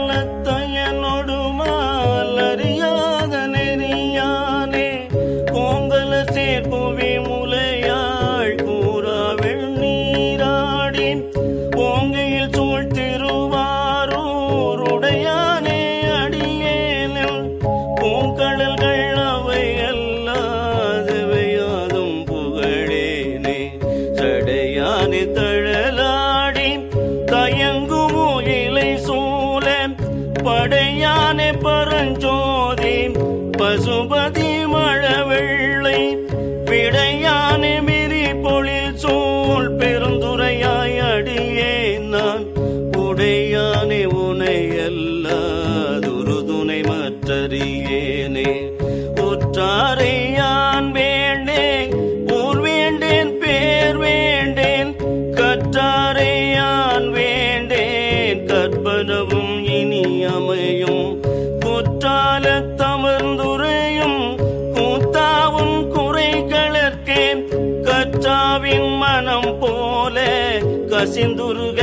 கமலத்தையனொடு மாலறியாத நெறியானே கோங்கல சேர்ப்புவி முலையாள் கூறா வெண்ணீராடி ஓங்கையில் சூழ் திருவாரூருடையானே அடியேனில் பூங்கடல்கள் அவை அல்லாதவையாதும் புகழேனே சடையானே தழலாடி தயங்கும் இலை சூழ படையானே பரஞ்சோதி பசுபதி மழவெள்ளை விடையானே மிரி பொழில் சூழ் பெருந்துரையாய் அடியே நான் உடையானே உனையல்லாதொரு துணை மற்றறியேனே உற்றாரை யான் வேண்டேன் ஊர் வேண்டேன் பேர் வேண்டேன் கற்றாரை யான் வேண்டேன் கற்பனவும் இனி அமையும் குற்றால தமர்ந்துரையும் கூத்தாவும் குறை கலர்க்கேன் கற்றாவின் மனம் போல கசிந்துருக